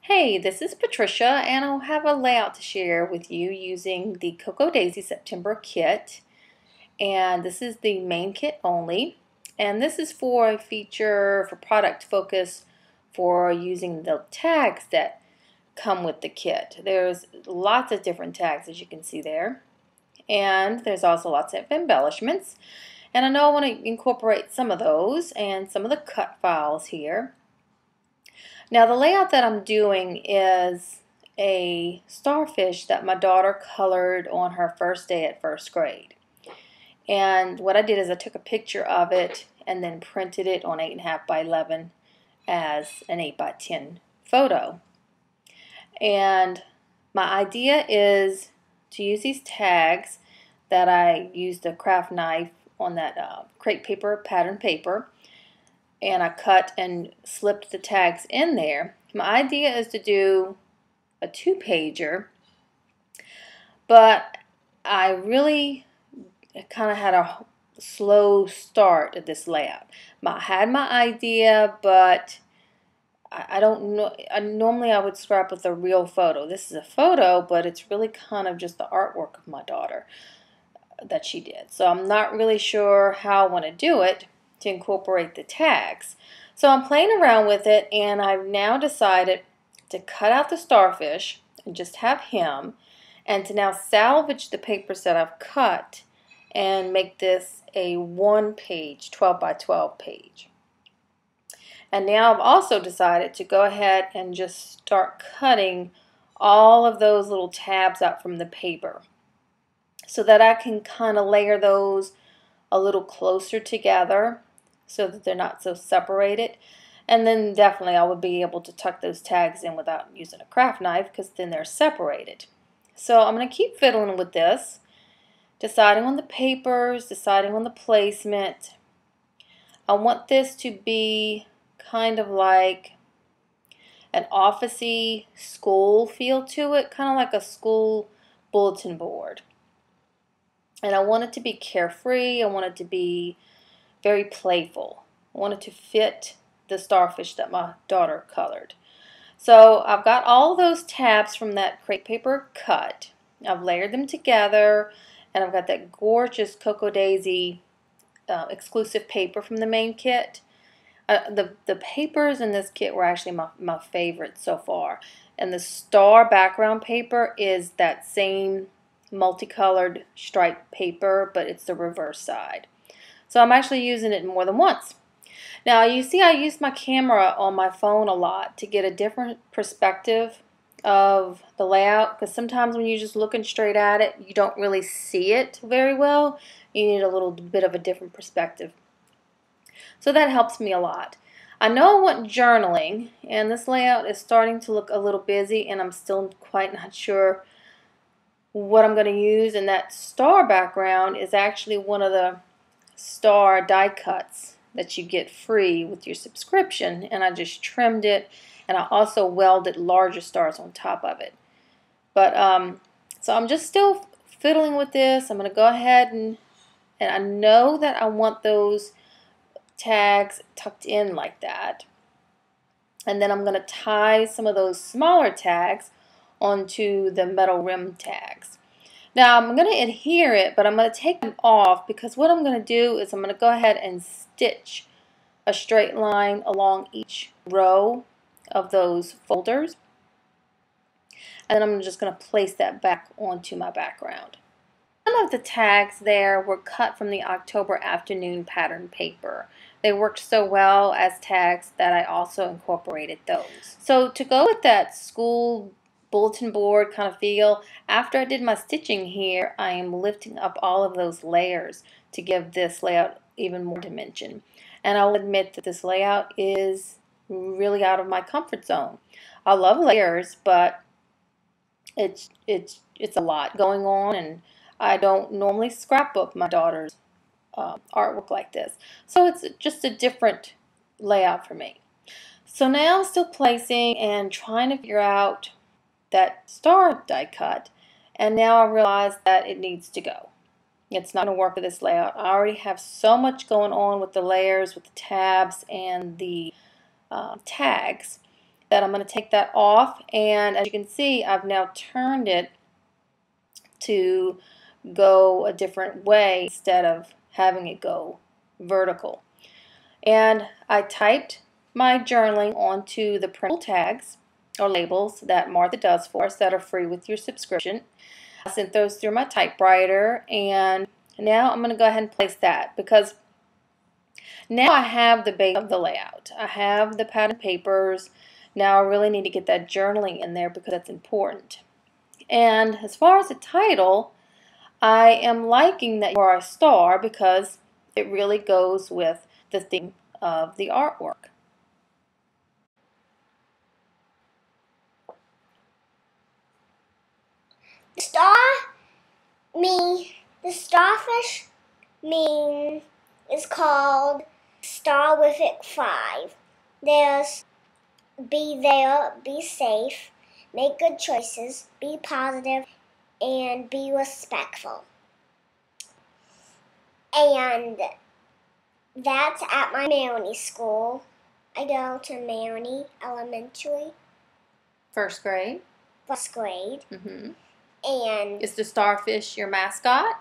Hey, this is Patricia, and I'll have a layout to share with you using the Cocoa Daisy September kit. And this is the main kit only. And this is for a feature for product focus for using the tags that come with the kit. There's lots of different tags, as you can see there. And there's also lots of embellishments. And I know I want to incorporate some of those and some of the cut files here. Now the layout that I'm doing is a starfish that my daughter colored on her first day at first grade. And what I did is I took a picture of it and then printed it on 8.5 by 11 as an 8 by 10 photo. And my idea is to use these tags that I used a craft knife on that crepe paper, pattern paper, and I cut and slipped the tags in there. My idea is to do a 2-pager, but I really kind of had a slow start at this layout. I had my idea, but I don't know. Normally I would scrap with a real photo. This is a photo, but it's really kind of just the artwork of my daughter that she did. So I'm not really sure how I want to do it to incorporate the tags. So I'm playing around with it, and I've now decided to cut out the starfish and just have him, and to now salvage the papers that I've cut and make this a 1-page 12 by 12 page. And now I've also decided to go ahead and just start cutting all of those little tabs out from the paper so that I can kind of layer those a little closer together so that they're not so separated. And then definitely I would be able to tuck those tags in without using a craft knife, because then they're separated. So I'm going to keep fiddling with this, deciding on the papers, deciding on the placement. I want this to be kind of like an office-y school feel to it, kind of like a school bulletin board. And I want it to be carefree. I want it to be very playful. I want it to fit the starfish that my daughter colored. So I've got all those tabs from that crepe paper cut. I've layered them together, and I've got that gorgeous Cocoa Daisy exclusive paper from the main kit. The papers in this kit were actually my favorite so far. And the star background paper is that same multicolored striped paper, but it's the reverse side. So I'm actually using it more than once. Now you see I use my camera on my phone a lot to get a different perspective of the layout, because sometimes when you're just looking straight at it, you don't really see it very well. You need a little bit of a different perspective. So that helps me a lot. I know I want journaling, and this layout is starting to look a little busy, and I'm still quite not sure what I'm going to use. And that star background is actually one of the star die cuts that you get free with your subscription, and I just trimmed it, and I also welded larger stars on top of it. But so I'm just still fiddling with this. I'm going to go ahead and I know that I want those tags tucked in like that, and then I'm going to tie some of those smaller tags onto the metal rim tags. Now I'm going to adhere it, but I'm going to take them off, because what I'm going to do is I'm going to go ahead and stitch a straight line along each row of those folders, and then I'm just going to place that back onto my background. Some of the tags there were cut from the October afternoon pattern paper. They worked so well as tags that I also incorporated those. So to go with that school bulletin board kind of feel, after I did my stitching here, I am lifting up all of those layers to give this layout even more dimension. And I'll admit that this layout is really out of my comfort zone. I love layers, but it's a lot going on, and I don't normally scrapbook my daughter's artwork like this. So it's just a different layout for me. So now I'm still placing and trying to figure out that star die cut, and now I realize that it needs to go. It's not going to work with this layout. I already have so much going on with the layers, with the tabs, and the tags, that I'm going to take that off, and as you can see, I've now turned it to go a different way instead of having it go vertical. And I typed my journaling onto the printable tags or labels that Martha does for us that are free with your subscription. I sent those through my typewriter, and now I'm going to go ahead and place that, because now I have the base of the layout. I have the pattern papers. Now I really need to get that journaling in there because that's important. And as far as the title, I am liking that you are a star because it really goes with the theme of the artwork. The starfish is called Starwific 5. There's be there, be safe, make good choices, be positive, and be respectful. And that's at my Maroney school. I go to Maroney Elementary. First grade. First grade. Mm-hmm. And is the starfish your mascot?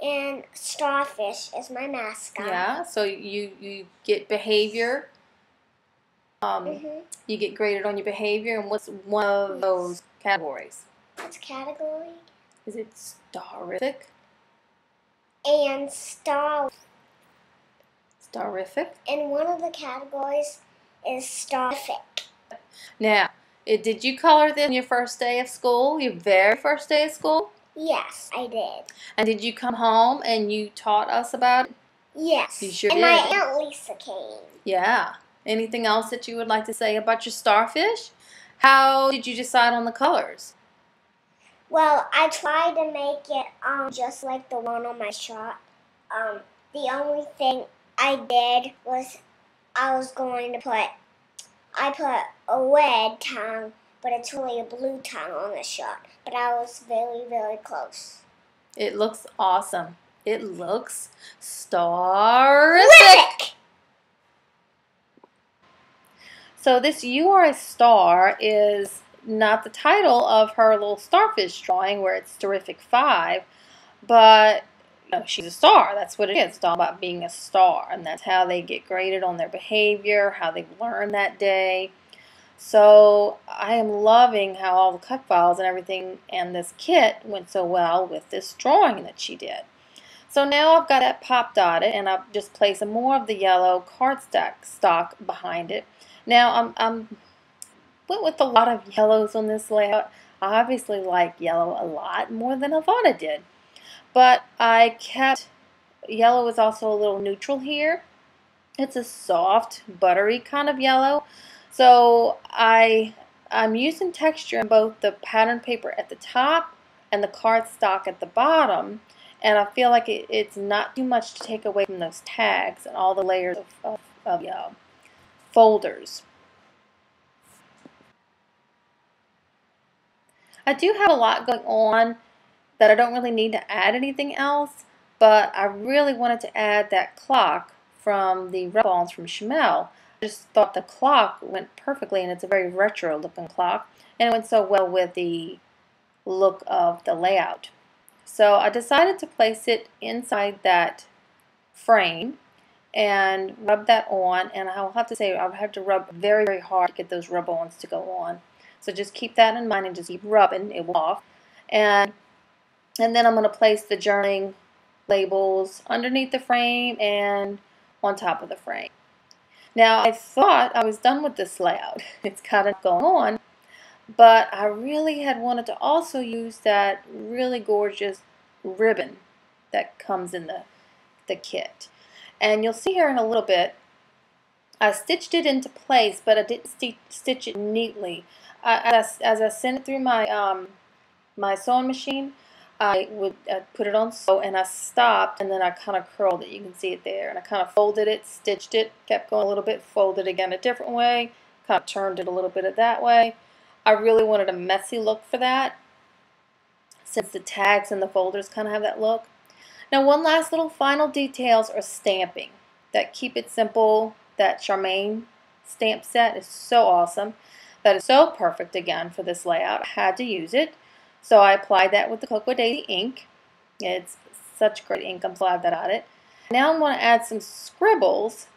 And starfish is my mascot. Yeah, so you get behavior. You get graded on your behavior, and what's one of those categories? What's category? Is it starific? And Starific? And one of the categories is starific. Now, did you color this on your first day of school? Your very first day of school? Yes, I did. And did you come home and you taught us about it? Yes. You sure and did. My Aunt Lisa came. Yeah. Anything else that you would like to say about your starfish? How did you decide on the colors? Well, I tried to make it just like the one on my shot. The only thing I did was I put a red tongue, but it's really a blue tongue on the shot. But I was very, very close. It looks awesome. It looks starific. So this "You Are a Star" is not the title of her little starfish drawing where it's Terrific 5, but she's a star. That's what it is. It's all about being a star, and that's how they get graded on their behavior, how they've learned that day. So I am loving how all the cut files and everything and this kit went so well with this drawing that she did. So now I've got that pop dotted, and I've just placed some more of the yellow cardstock behind it. Now I'm went with a lot of yellows on this layout. I obviously like yellow a lot more than I thought I did. But I kept, yellow is also a little neutral here. It's a soft, buttery kind of yellow. So I'm using texture in both the pattern paper at the top and the cardstock at the bottom. And I feel like it's not too much to take away from those tags and all the layers of folders. I do have a lot going on that I don't really need to add anything else, but I really wanted to add that clock from the rubber balls from Chamel. I just thought the clock went perfectly, and it's a very retro looking clock, and it went so well with the look of the layout. So I decided to place it inside that frame and rub that on, and I'll have to say I'll have to rub very, very hard to get those rubber ones to go on. So just keep that in mind and just keep rubbing it off. And then I'm going to place the journaling labels underneath the frame and on top of the frame. Now I thought I was done with this layout. It's kind of going on, but I really had wanted to also use that really gorgeous ribbon that comes in the kit. And you'll see here in a little bit, I stitched it into place, but I didn't stitch it neatly. As I sent it through my my sewing machine, I put it on sew, and I stopped, and then I kind of curled it. You can see it there. And I kind of folded it, stitched it, kept going a little bit, folded again a different way, kind of turned it a little bit of that way. I really wanted a messy look for that, since the tags and the folders kind of have that look. Now, one last little final details are stamping. That Keep It Simple, that Charmaine stamp set is so awesome. that is so perfect again for this layout. I had to use it. So I applied that with the Cocoa Daisy ink. It's such great ink. I'm glad that I got it. Now I'm going to add some scribbles,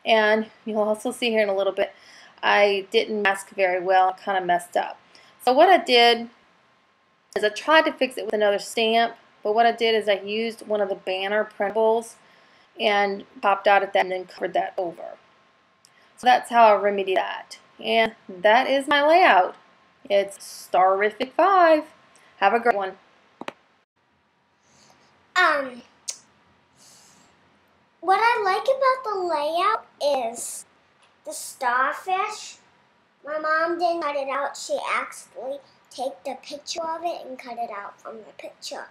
and you'll also see here in a little bit I didn't mask very well. I kind of messed up. So what I did is I tried to fix it with another stamp, but what I did is I used one of the banner printables and popped out at that and then covered that over. So that's how I remedied that. And that is my layout. It's Starific 5. Have a great one. What I like about the layout is the starfish. My mom didn't cut it out. She accidentally took the picture of it and cut it out from the picture.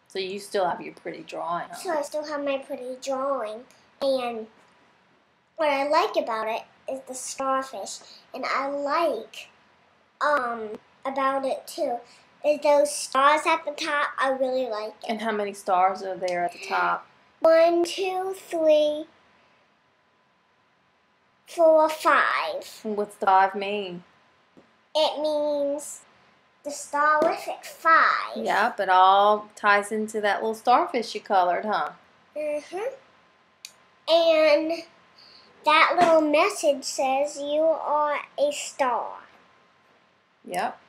So you still have your pretty drawing. Huh? So I still have my pretty drawing. And what I like about it is the starfish. And I like about it too is those stars at the top. I really like it. And how many stars are there at the top? 1, 2, 3, 4, 5. And what's the 5 mean? It means the Starific 5. Yep, it all ties into that little starfish you colored, huh? And that little message says you are a star. Yep.